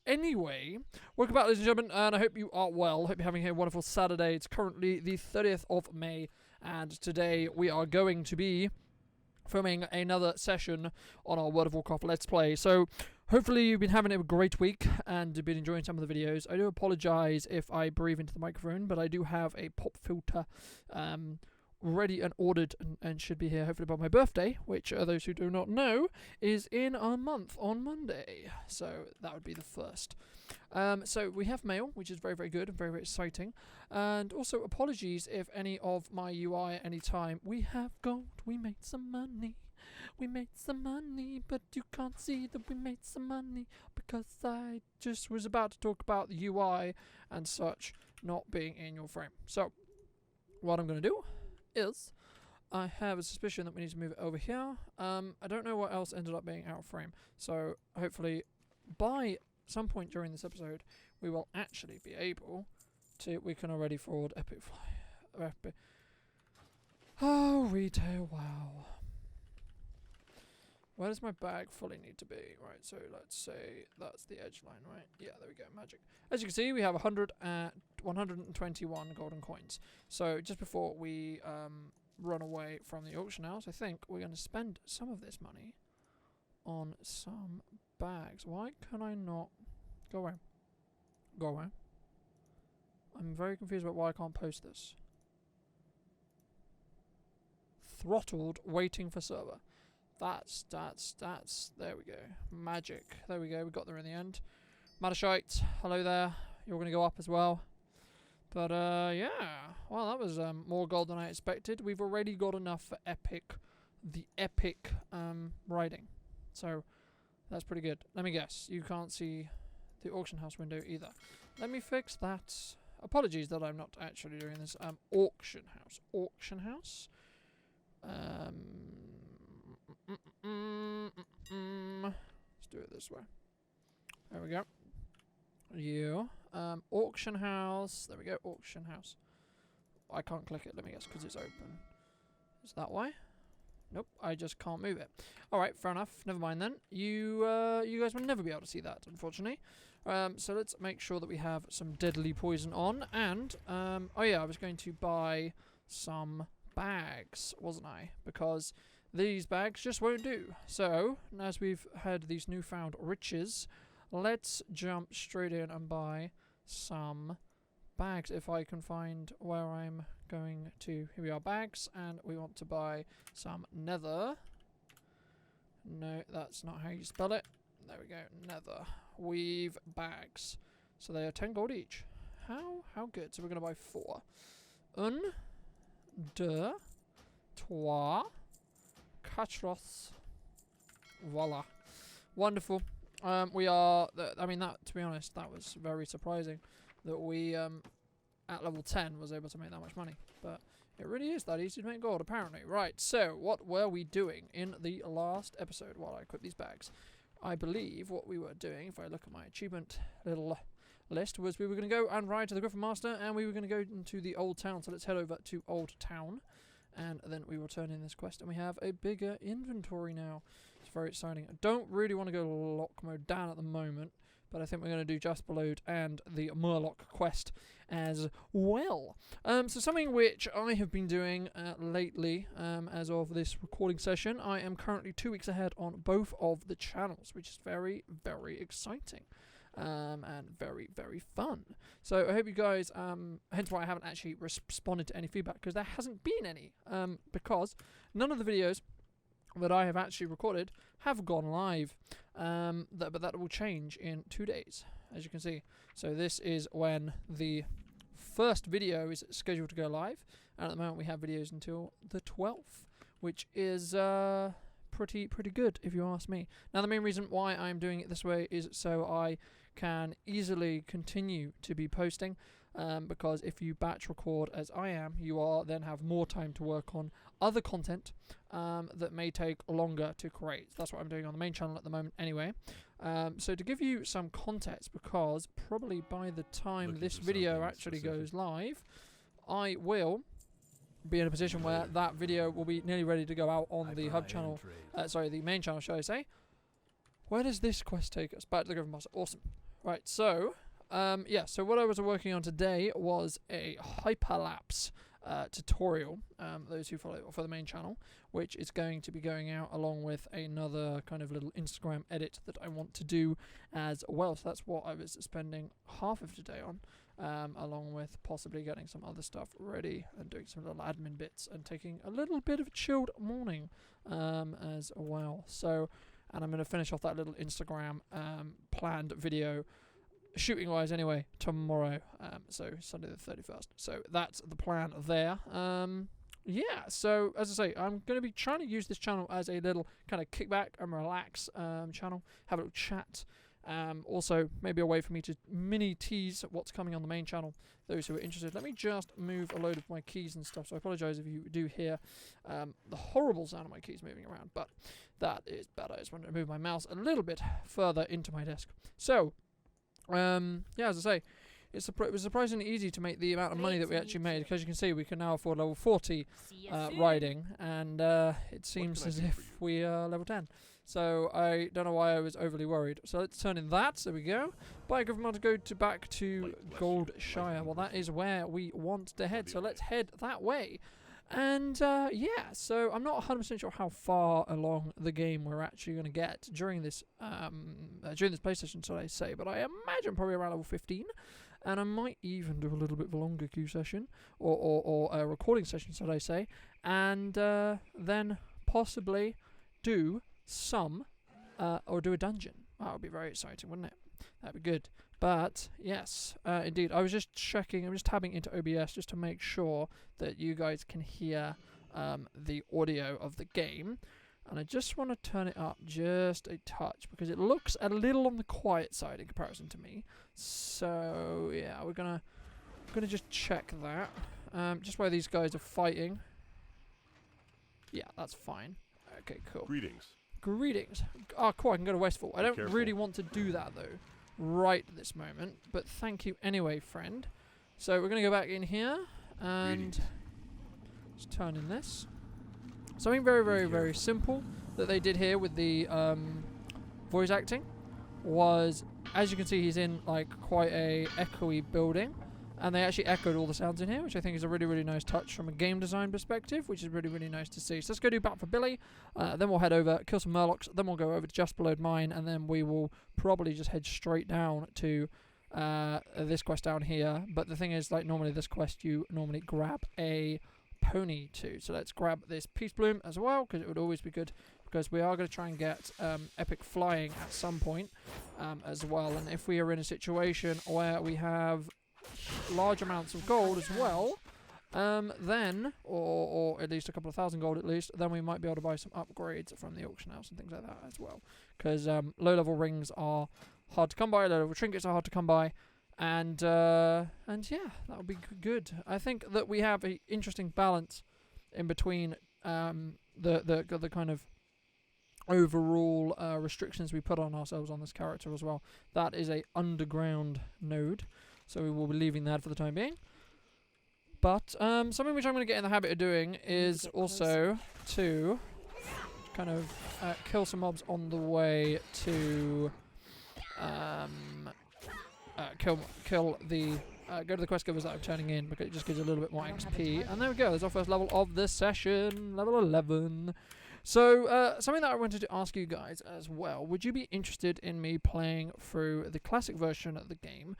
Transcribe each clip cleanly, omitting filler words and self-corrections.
anyway, welcome back, ladies and gentlemen, and I hope you are well. Hope you're having a wonderful Saturday. It's currently the 30th of May, and today we are going to be filming another session on our World of Warcraft Let's Play. So, hopefully you've been having a great week and been enjoying some of the videos. I do apologise if I breathe into the microphone, but I do have a pop filter ready and ordered and should be here hopefully by my birthday, which those who do not know is in a month on Monday. So that would be the first. So we have mail, which is very, very good and very, very exciting. And also apologies if any of my UI at any time. We have gold, we made some money. We made some money, but you can't see that we made some money because I just was about to talk about the UI and such not being in your frame. So what I'm going to do is I have a suspicion that we need to move it over here. I don't know what else ended up being out of frame, so hopefully by some point during this episode we will actually be able to, we can already forward epic fly. Oh, retail, wow. Where does my bag fully need to be? Right, so let's say that's the edge line, right? Yeah, there we go, magic. As you can see, we have 121 golden coins. So just before we run away from the auction house, I think we're going to spend some of this money on some bags. Why can I not... Go away. Go away. I'm very confused about why I can't post this. Throttled, waiting for server. That's, there we go. Magic. There we go, we got there in the end. Matashite, hello there. You're going to go up as well. But, yeah. Well, that was more gold than I expected. We've already got enough for the epic riding. So, that's pretty good. Let me guess, you can't see the auction house window either. Let me fix that. Apologies that I'm not actually doing this. Auction house. Auction house. Let's do it this way. There we go. You. Auction house. There we go. Auction house. I can't click it. Let me guess, because it's open. Is that why? Nope. I just can't move it. Alright, fair enough. Never mind then. You guys will never be able to see that, unfortunately. So let's make sure that we have some deadly poison on. And, oh yeah, I was going to buy some bags, wasn't I? Because these bags just won't do. So, as we've had these newfound riches, let's jump straight in and buy some bags. If I can find where I'm going to. Here we are, bags, and we want to buy some nether. No, that's not how you spell it. There we go, nether. Weave bags. So they are 10 gold each. How good? So we're going to buy 4. 1, 2, 3, 4. Voila. Wonderful. We are... I mean, that, to be honest, that was very surprising that we, at level 10, was able to make that much money. But it really is that easy to make gold, apparently. Right, so what were we doing in the last episode while I equipped these bags? I believe what we were doing, if I look at my achievement little list, was we were going to go and ride to the Griffin Master, and we were going to go into the Old Town. So let's head over to Old Town, and then we will turn in this quest, and we have a bigger inventory now. It's very exciting. I don't really want to go lock mode down at the moment, but I think we're going to do Just Below and the Murloc quest as well. So something which I have been doing lately, as of this recording session, I am currently 2 weeks ahead on both of the channels, which is very, very exciting. And very, very fun. So I hope you guys, hence why I haven't actually responded to any feedback, because there hasn't been any, because none of the videos that I have actually recorded have gone live, but that will change in 2 days, as you can see. So this is when the first video is scheduled to go live, and at the moment we have videos until the 12th, which is pretty good if you ask me. Now the main reason why I'm doing it this way is so I can easily continue to be posting, because if you batch record as I am, you are then have more time to work on other content that may take longer to create. That's what I'm doing on the main channel at the moment anyway. So to give you some context, because probably by the time this video actually goes live, I will be in a position where that video will be nearly ready to go out on the hub channel, sorry, the main channel, shall I say. Where does this quest take us? Back to the Griffin Master. Awesome. Right, so, yeah, so what I was working on today was a hyperlapse tutorial, those who follow for the main channel, which is going to be going out along with another kind of little Instagram edit that I want to do as well. So that's what I was spending half of today on, along with possibly getting some other stuff ready and doing some little admin bits and taking a little bit of a chilled morning as well. So, and I'm going to finish off that little Instagram planned video, shooting wise anyway, tomorrow, so Sunday the 31st. So that's the plan there. Yeah, so as I say, I'm going to be trying to use this channel as a little kind of kickback and relax channel, have a little chat. Also, maybe a way for me to mini tease what's coming on the main channel, those who are interested. Let me just move a load of my keys and stuff, so I apologise if you do hear the horrible sound of my keys moving around, but that is better. I just wanted to move my mouse a little bit further into my desk. So, yeah, as I say, it was surprisingly easy to make the amount of money that we actually made. Because you can see, we can now afford level 40 riding, and it seems as if we are level 10. So I don't know why I was overly worried. So let's turn in that. There we go. Bye, government, to go back to Goldshire. Well, that is where we want to head. So let's head that way. And yeah, so I'm not 100% sure how far along the game we're actually going to get during this PlayStation, so I say, but I imagine probably around level 15, and I might even do a little bit of a longer queue session, or a recording session, so I say, and then possibly do some, or do a dungeon. That would be very exciting, wouldn't it? That'd be good. But yes, indeed, I was just checking, I'm just tabbing into OBS just to make sure that you guys can hear the audio of the game. And I just want to turn it up just a touch because it looks a little on the quiet side in comparison to me. So yeah, we're gonna just check that. Just where these guys are fighting. Yeah, that's fine. Okay, cool. Greetings. Oh, cool, I can go to Westfall. I don't really want to do that though right at this moment, but thank you anyway, friend. So we're going to go back in here and just turn in this. Something very, very, very simple that they did here with the voice acting was, as you can see, he's in like quite a echoey building, and they actually echoed all the sounds in here, which I think is a really, really nice touch from a game design perspective, which is really, really nice to see. So let's go do Bat for Billy, then we'll head over, kill some Murlocs, then we'll go over to Just Below Mine, and then we will probably just head straight down to this quest down here. But the thing is, like normally this quest, you normally grab a pony too. So let's grab this Peace Bloom as well, because it would always be good, because we are going to try and get epic flying at some point as well. And if we are in a situation where we have large amounts of gold as well, then, or at least a couple of thousand gold at least, then we might be able to buy some upgrades from the auction house and things like that as well. Because low-level rings are hard to come by, low-level trinkets are hard to come by, and yeah, that would be good. I think that we have an interesting balance in between the kind of overall restrictions we put on ourselves on this character as well. That is a underground node, so we will be leaving that for the time being. But something which I'm going to get in the habit of doing is also to kind of kill some mobs on the way to kill the go to the quest givers that I'm turning in, because it just gives a little bit more XP. And there we go, there's our first level of this session, level 11. So, something that I wanted to ask you guys as well, would you be interested in me playing through the classic version of the game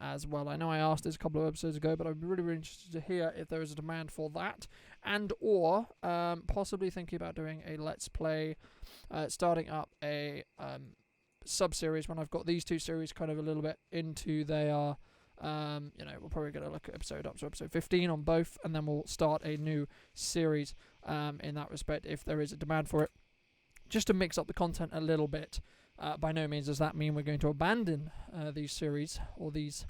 as well? I know I asked this a couple of episodes ago, but I'd be really, really interested to hear if there is a demand for that, and or possibly thinking about doing a Let's Play, starting up a sub-series when I've got these two series kind of a little bit into their... you know, we're probably going to look at episode 15 on both, and then we'll start a new series in that respect if there is a demand for it, just to mix up the content a little bit. By no means does that mean we're going to abandon these series or these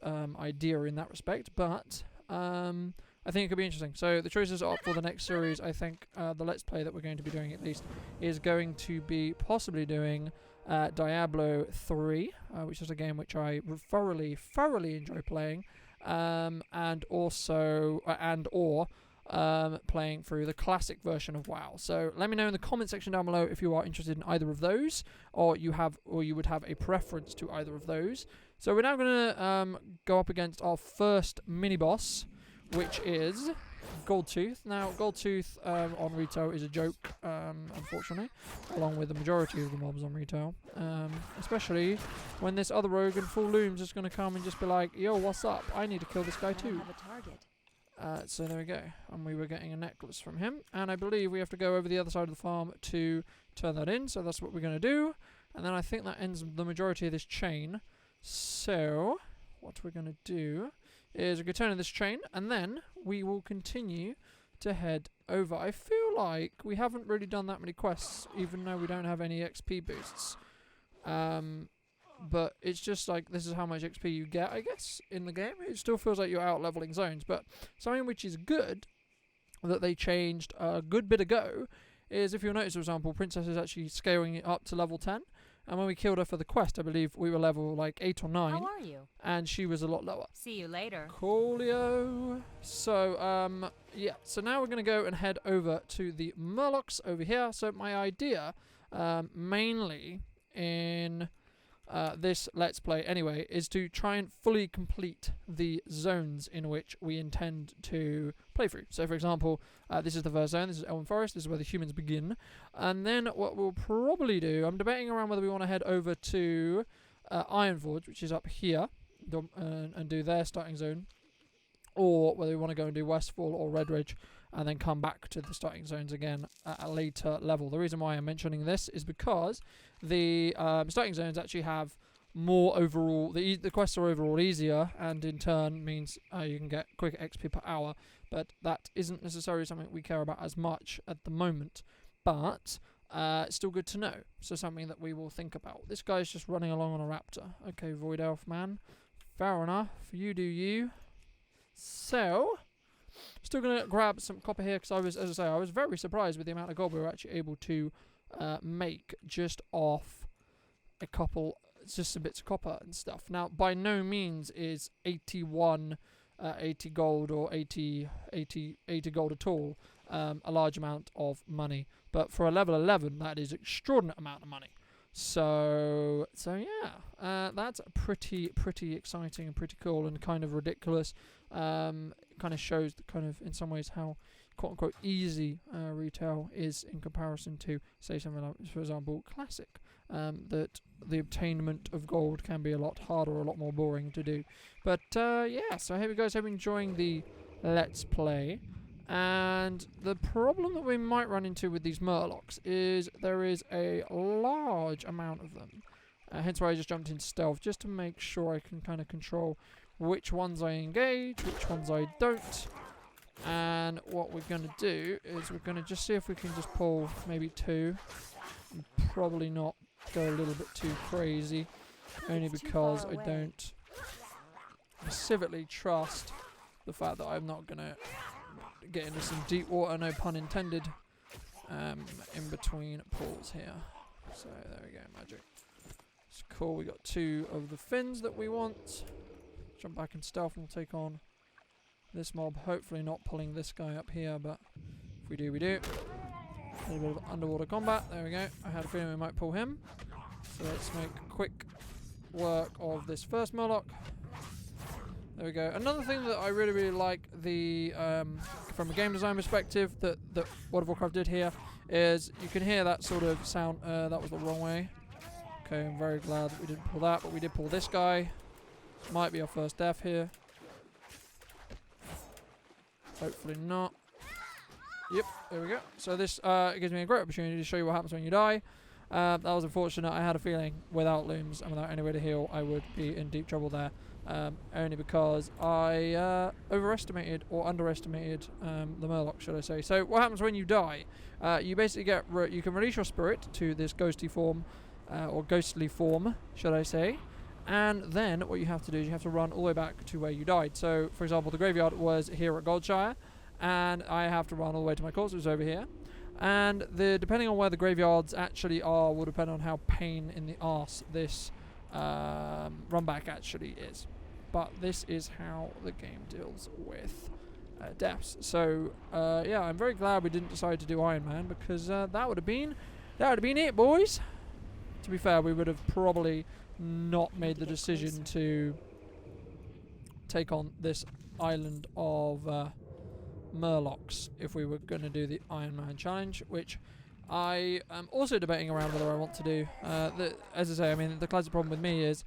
idea in that respect, but I think it could be interesting. So the choices are for the next series. I think the Let's Play that we're going to be doing at least is going to be possibly doing Diablo 3, which is a game which I thoroughly enjoy playing, and also playing through the classic version of WoW. So let me know in the comment section down below if you are interested in either of those, or you would have a preference to either of those. So we're now going to go up against our first mini boss, which is Goldtooth. Now, Goldtooth on retail is a joke, unfortunately, along with the majority of the mobs on retail. Especially when this other rogue in full looms is going to come and just be like, yo, what's up? I need to kill this guy too. So there we go. And we were getting a necklace from him. And I believe we have to go over the other side of the farm to turn that in. So that's what we're going to do. And then I think that ends the majority of this chain. So what we're going to do is we're going to turn in this chain, and then we will continue to head over. I feel like we haven't really done that many quests, even though we don't have any XP boosts. But it's just like, this is how much XP you get, I guess, in the game. It still feels like you're out-leveling zones, but something which is good that they changed a good bit ago is, if you'll notice, for example, Princess is actually scaling it up to level 10. And when we killed her for the quest, I believe we were level like 8 or 9. How are you? And she was a lot lower. See you later. Coolio. So, yeah. So now we're going to go and head over to the Murlocs over here. So my idea, mainly in this Let's Play anyway, is to try and fully complete the zones in which we intend to play through. So, for example, this is the first zone. This is Elven Forest. This is where the humans begin. And then what we'll probably do, I'm debating around whether we want to head over to Ironforge, which is up here, and do their starting zone, or whether we want to go and do Westfall or Redridge, and then come back to the starting zones again at a later level. The reason why I'm mentioning this is because the starting zones actually have more overall, the quests are overall easier, and in turn means you can get quicker XP per hour, but that isn't necessarily something we care about as much at the moment, but it's still good to know, so something that we will think about. This guy's just running along on a raptor. Okay, Void Elf man, fair enough, you do you. So, still going to grab some copper here, because I was, as I say, I was very surprised with the amount of gold we were actually able to make just off a couple, just some bits of copper and stuff. Now, by no means is 80 gold or 80 gold at all a large amount of money. But for a level 11, that is an extraordinary amount of money. So yeah, that's pretty exciting and pretty cool and kind of ridiculous. Kind of shows the kind of, in some ways, how quote unquote easy retail is in comparison to, say, something like, for example, classic. That the obtainment of gold can be a lot harder, a lot more boring to do. But yeah, so I hope you guys have been enjoying the Let's Play. And the problem that we might run into with these Murlocs is there is a large amount of them. Hence why I just jumped into stealth, just to make sure I can kind of control which ones I engage, which ones I don't. And what we're going to do is we're going to just see if we can just pull maybe 2. And probably not go a little bit too crazy, only because I don't specifically trust the fact that I'm not going to get into some deep water, no pun intended, in between pools here. So there we go, magic. It's cool, we got 2 of the fins that we want. Jump back in stealth and we'll take on this mob. Hopefully not pulling this guy up here, but if we do, we do. A little bit of underwater combat, there we go. I had a feeling we might pull him. So let's make quick work of this first Murloc. There we go. Another thing that I really like the from a game design perspective that World of Warcraft did here is you can hear that sort of sound. That was the wrong way. Okay, I'm very glad that we didn't pull that, but we did pull this guy. Might be our first death here. Hopefully not. Yep, there we go. So this gives me a great opportunity to show you what happens when you die. That was unfortunate. I had a feeling without looms and without any way to heal, I would be in deep trouble there. Only because I overestimated or underestimated the Murloc, should I say. So what happens when you die? You basically get you can release your spirit to this ghostly form, or ghostly form, should I say. And then what you have to do is you have to run all the way back to where you died. So, for example, the graveyard was here at Goldshire, and I have to run all the way to my corpse, which is over here. And depending on where the graveyards actually are will depend on how pain in the arse this run back actually is. But this is how the game deals with deaths. So yeah, I'm very glad we didn't decide to do Iron Man, because that would have been it, boys. To be fair, we would have probably not made the decision to take on this island of Murlocs if we were going to do the Iron Man challenge, which I am also debating around whether I want to do. As I say, I mean, the classic problem with me is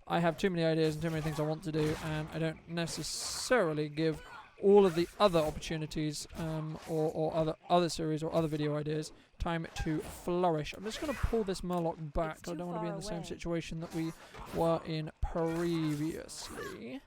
I have too many ideas and too many things I want to do, and I don't necessarily give all of the other opportunities or other series or other video ideas time to flourish. I'm just going to pull this Murloc back. I don't want to be in the same situation that we were in previously.